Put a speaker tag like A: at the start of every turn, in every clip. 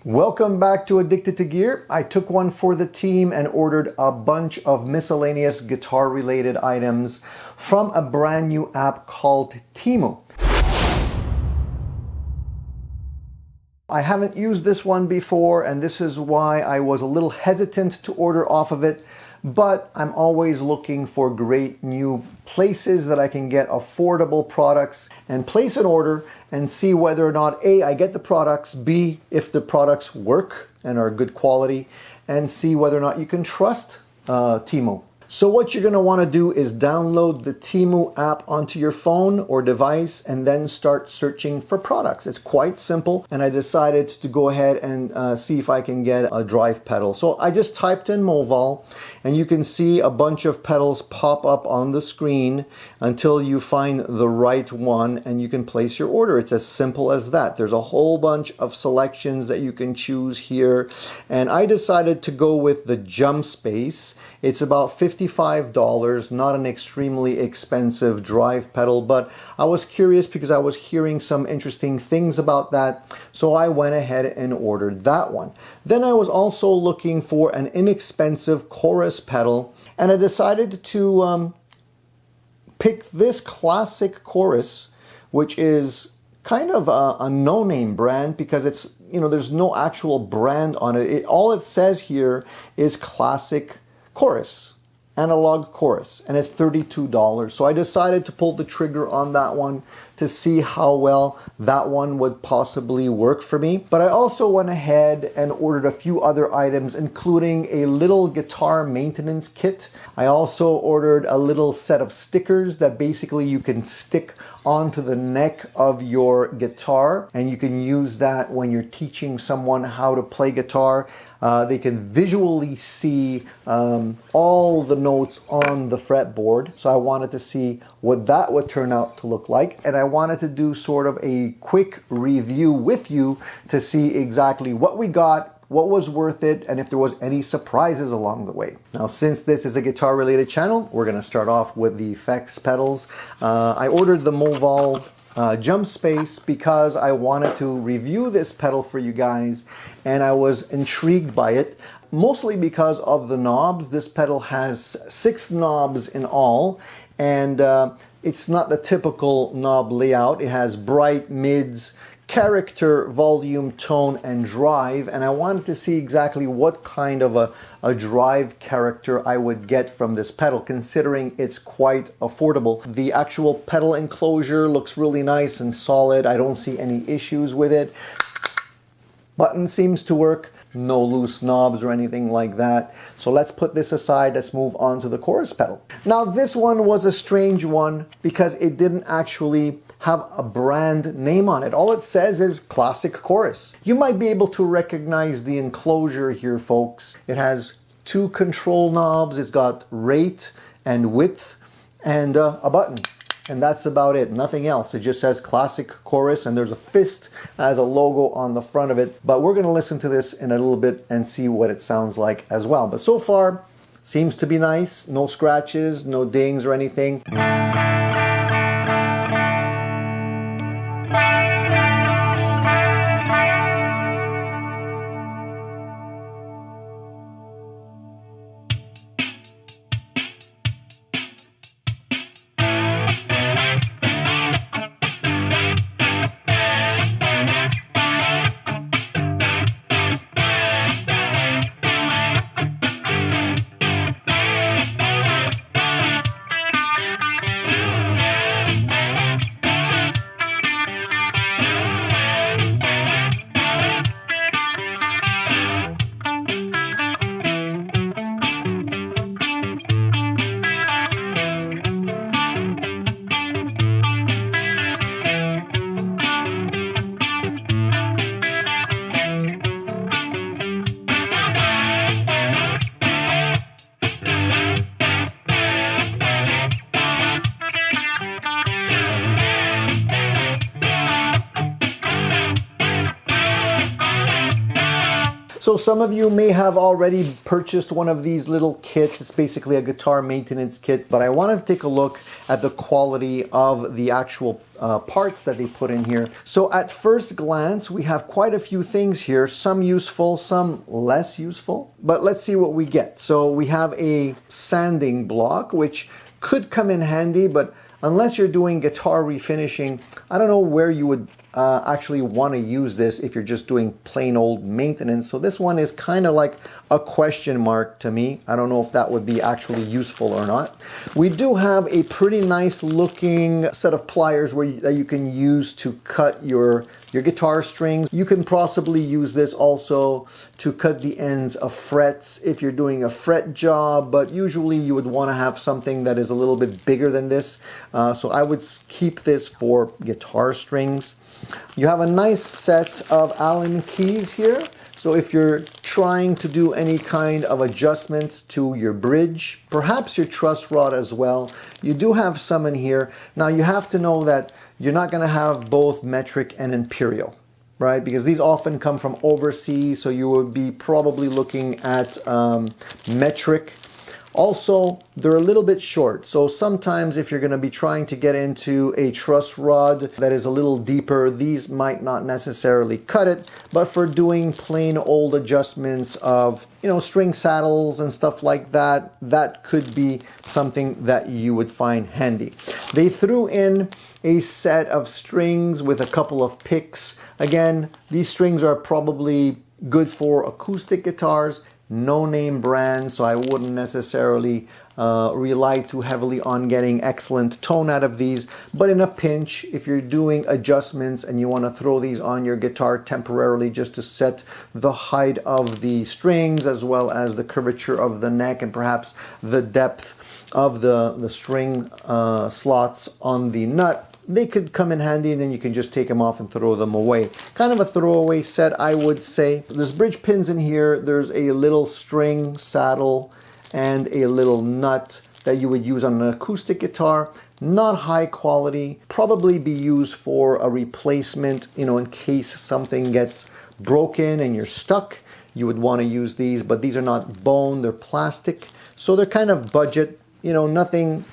A: Welcome back to Addicted to Gear. I took one for the team and ordered a bunch of miscellaneous guitar related items from a brand new app called Temu. I haven't used this one before, and this is why I was a little hesitant to order off of it, but I'm always looking for great new places that I can get affordable products and place an order and see whether or not A, I get the products, B, if the products work and are good quality, and see whether or not you can trust Temu. So what you're going to want to do is download the Temu app onto your phone or device and then start searching for products. It's quite simple, and I decided to go ahead and see if I can get a drive pedal. So I just typed in Moval, and you can see a bunch of pedals pop up on the screen until you find the right one and you can place your order. It's as simple as that. There's a whole bunch of selections that you can choose here, and I decided to go with the Jems base. It's about $55, not an extremely expensive drive pedal, but I was curious because I was hearing some interesting things about that, so I went ahead and ordered that one. Then I was also looking for an inexpensive chorus pedal, and I decided to pick this classic chorus, which is kind of a no-name brand because it's, there's no actual brand on it. All it says here is classic chorus, analog chorus, and it's $32. So I decided to pull the trigger on that one to see how well that one would possibly work for me. But I also went ahead and ordered a few other items, including a little guitar maintenance kit. I also ordered a little set of stickers that basically you can stick onto the neck of your guitar, and you can use that when you're teaching someone how to play guitar. They can visually see all the notes on the fretboard. So I wanted to see what that would turn out to look like. And I wanted to do sort of a quick review with you to see exactly what we got, what was worth it, and if there was any surprises along the way. Now, since this is a guitar related channel, we're gonna start off with the effects pedals. I ordered the Moval Jump Space because I wanted to review this pedal for you guys, and I was intrigued by it, mostly because of the knobs. This pedal has 6 knobs in all, and it's not the typical knob layout. It has bright, mids, character, volume, tone, and drive, and I wanted to see exactly what kind of a drive character I would get from this pedal, considering it's quite affordable. The actual pedal enclosure looks really nice and solid. I don't see any issues with it. Button seems to work. No loose knobs or anything like that. So let's put this aside. Let's move on to the chorus pedal. Now, this one was a strange one because it didn't actually have a brand name on it. All it says is classic chorus. You might be able to recognize the enclosure here, folks. It has 2 control knobs. It's got rate and width and a button. And that's about it, nothing else. It just says classic chorus, and there's a fist as a logo on the front of it. But we're gonna listen to this in a little bit and see what it sounds like as well. But so far, seems to be nice. No scratches, no dings or anything. So some of you may have already purchased one of these little kits. It's basically a guitar maintenance kit, but I wanted to take a look at the quality of the actual parts that they put in here. So at first glance, we have quite a few things here, some useful, some less useful, but let's see what we get. So we have a sanding block, which could come in handy, but unless you're doing guitar refinishing, I don't know where you would actually want to use this if you're just doing plain old maintenance. So this one is kind of like a question mark to me. I don't know if that would be actually useful or not. We do have a pretty nice looking set of pliers that you can use to cut your guitar strings. You can possibly use this also to cut the ends of frets if you're doing a fret job, but usually you would want to have something that is a little bit bigger than this. So I would keep this for guitar strings. You have a nice set of Allen keys here. So if you're trying to do any kind of adjustments to your bridge, perhaps your truss rod as well, you do have some in here. Now you have to know that you're not going to have both metric and imperial, right? Because these often come from overseas, so you would be probably looking at metric. Also, they're a little bit short, so sometimes if you're going to be trying to get into a truss rod that is a little deeper, these might not necessarily cut it, but for doing plain old adjustments of, string saddles and stuff like that, that could be something that you would find handy. They threw in a set of strings with a couple of picks. Again, these strings are probably good for acoustic guitars. No name brand, so I wouldn't necessarily rely too heavily on getting excellent tone out of these, but in a pinch, if you're doing adjustments and you want to throw these on your guitar temporarily just to set the height of the strings as well as the curvature of the neck and perhaps the depth of the string slots on the nut, they could come in handy, and then you can just take them off and throw them away. Kind of a throwaway set, I would say. There's bridge pins in here. There's a little string saddle and a little nut that you would use on an acoustic guitar. Not high quality. Probably be used for a replacement, in case something gets broken and you're stuck. You would want to use these, but these are not bone, they're plastic. So they're kind of budget. Nothing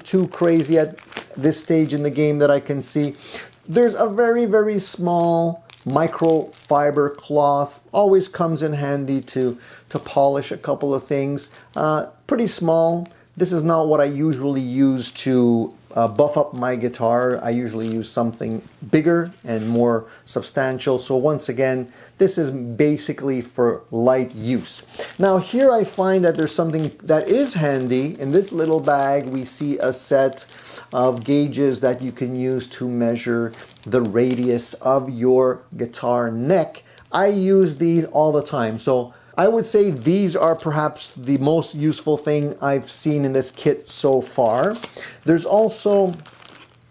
A: too crazy at this stage in the game that I can see. There's a very, very small microfiber cloth. Always comes in handy to polish a couple of things. Pretty small. This is not what I usually use to buff up my guitar. I usually use something bigger and more substantial. So once again, this is basically for light use. Now here I find that there's something that is handy. In this little bag we see a set of gauges that you can use to measure the radius of your guitar neck. I use these all the time. So I would say these are perhaps the most useful thing I've seen in this kit so far. There's also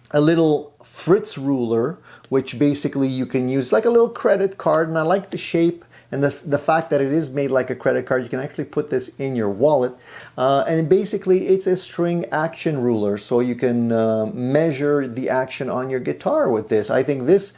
A: a little Fritz ruler, which basically you can use like a little credit card, and I like the shape and the fact that it is made like a credit card. You can actually put this in your wallet, and basically it's a string action ruler, so you can measure the action on your guitar with this. I think this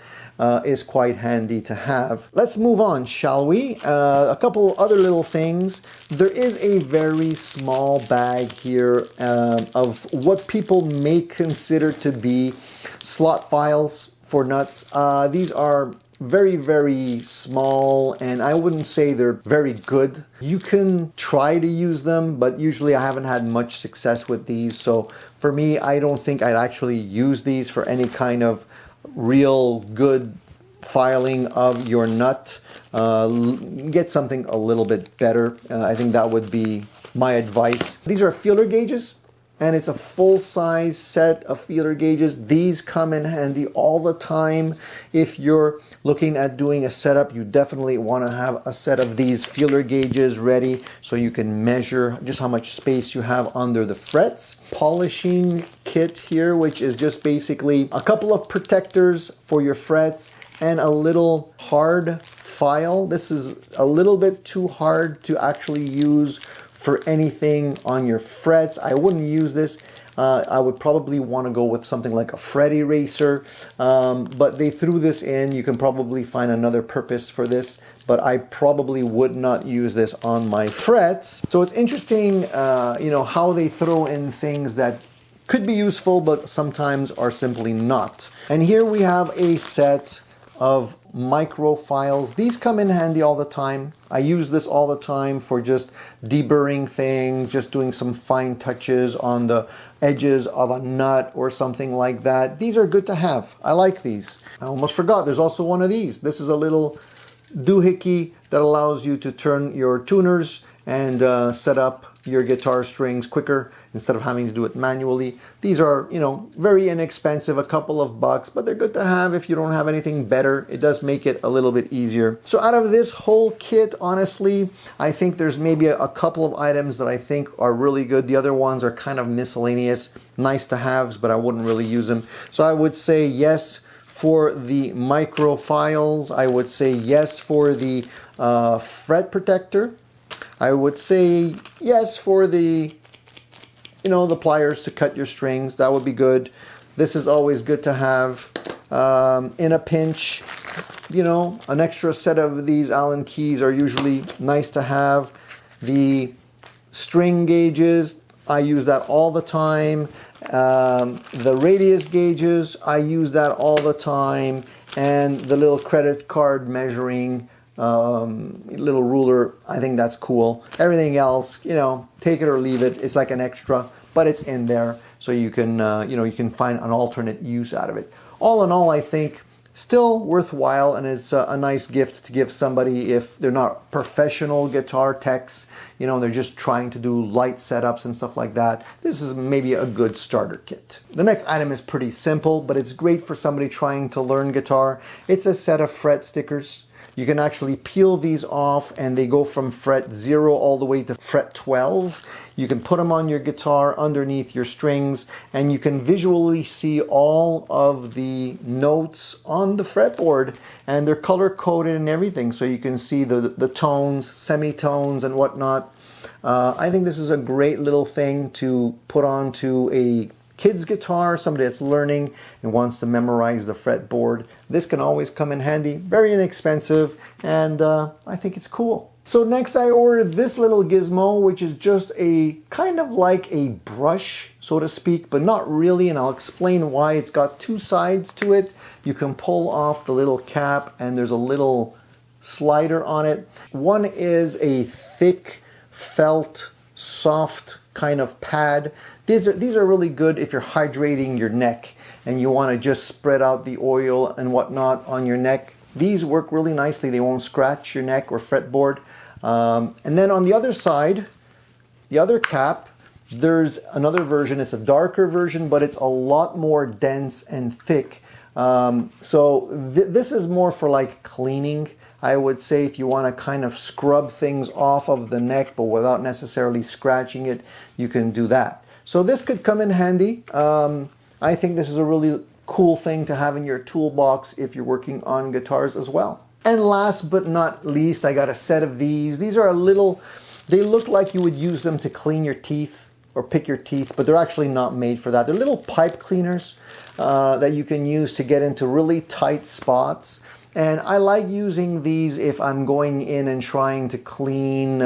A: is quite handy to have. Let's move on, shall we? A couple other little things. There is a very small bag here of what people may consider to be slot files for nuts. These are very, very small, and I wouldn't say they're very good. You can try to use them, but usually I haven't had much success with these. So for me, I don't think I'd actually use these for any kind of real good filing of your nut. Get something a little bit better. I think that would be my advice. These are feeler gauges, and it's a full-size set of feeler gauges. These come in handy all the time. If you're looking at doing a setup, you definitely want to have a set of these feeler gauges ready so you can measure just how much space you have under the frets. Polishing kit here, which is just basically a couple of protectors for your frets and a little hard file. This is a little bit too hard to actually use for anything on your frets. I wouldn't use this. I would probably want to go with something like a fret eraser, but they threw this in. You can probably find another purpose for this, but I probably would not use this on my frets. So it's interesting, you know, how they throw in things that could be useful, but sometimes are simply not. And here we have a set of micro files. These come in handy all the time. I use this all the time for just deburring things, just doing some fine touches on the edges of a nut or something like that. These are good to have. I like these. I almost forgot, there's also one of these. This is a little doohickey that allows you to turn your tuners and set up your guitar strings quicker instead of having to do it manually. These are, you know, very inexpensive, a couple of bucks, but they're good to have if you don't have anything better. It does make it a little bit easier. So out of this whole kit, honestly, I think there's maybe a couple of items that I think are really good. The other ones are kind of miscellaneous, nice to haves, but I wouldn't really use them. So I would say yes for the micro files. I would say yes for the fret protector. I would say yes for the, you know, the pliers to cut your strings. That would be good. This is always good to have in a pinch. You know, an extra set of these Allen keys are usually nice to have. The string gauges, I use that all the time. The radius gauges, I use that all the time. And the little credit card measuring little ruler, I think that's cool. Everything else, you know, take it or leave it. It's like an extra, but it's in there, so you can you know, you can find an alternate use out of it. All in all, I think still worthwhile, and it's a nice gift to give somebody if they're not professional guitar techs, you know, they're just trying to do light setups and stuff like that. This is maybe a good starter kit. The next item is pretty simple, but it's great for somebody trying to learn guitar. It's a set of fret stickers. You can actually peel these off, and they go from fret 0 all the way to fret 12. You can put them on your guitar underneath your strings, and you can visually see all of the notes on the fretboard, and they're color coded and everything, so you can see the tones, semitones and whatnot. I think this is a great little thing to put onto a kid's guitar, somebody that's learning and wants to memorize the fretboard. This can always come in handy, very inexpensive, and I think it's cool. So next I ordered this little gizmo, which is just a kind of like a brush, so to speak, but not really, and I'll explain why. It's got two sides to it. You can pull off the little cap, and there's a little slider on it. One is a thick felt, soft kind of pad. These are really good if you're hydrating your neck and you want to just spread out the oil and whatnot on your neck. These work really nicely. They won't scratch your neck or fretboard. And then on the other side, the other cap, there's another version. It's a darker version, but it's a lot more dense and thick. So this is more for like cleaning. I would say if you want to kind of scrub things off of the neck, but without necessarily scratching it, you can do that. So this could come in handy. I think this is a really cool thing to have in your toolbox if you're working on guitars as well. And last but not least, I got a set of these. These are a little, they look like you would use them to clean your teeth or pick your teeth, but they're actually not made for that. They're little pipe cleaners that you can use to get into really tight spots. And I like using these if I'm going in and trying to clean,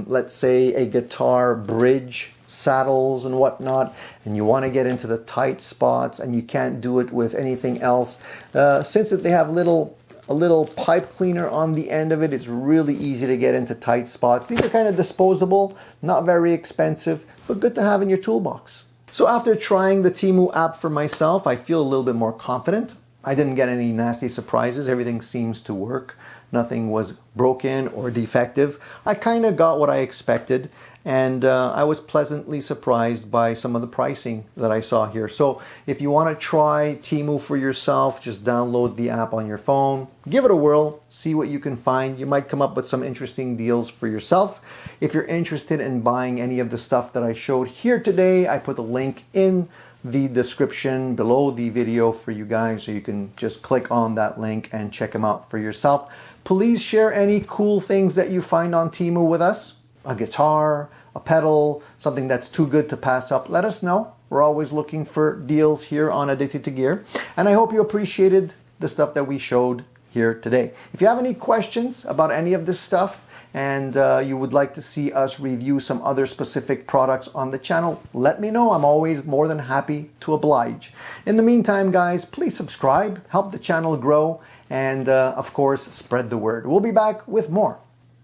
A: let's say, a guitar bridge, saddles and whatnot, and you want to get into the tight spots and you can't do it with anything else. Since they have a little pipe cleaner on the end of it, it's really easy to get into tight spots. These are kind of disposable, not very expensive, but good to have in your toolbox. So after trying the Temu app for myself, I feel a little bit more confident. I didn't get any nasty surprises. Everything seems to work. Nothing was broken or defective. I kind of got what I expected, and I was pleasantly surprised by some of the pricing that I saw here. So if you want to try Temu for yourself, just download the app on your phone, give it a whirl, see what you can find. You might come up with some interesting deals for yourself. If you're interested in buying any of the stuff that I showed here today, I put a link in the description below the video for you guys, so you can just click on that link and check them out for yourself. Please share any cool things that you find on Temu with us. A guitar, a pedal, something that's too good to pass up. Let us know. We're always looking for deals here on Addicted to Gear. And I hope you appreciated the stuff that we showed here today. If you have any questions about any of this stuff and you would like to see us review some other specific products on the channel, let me know. I'm always more than happy to oblige. In the meantime, guys, please subscribe, help the channel grow, and of course, spread the word. We'll be back with more.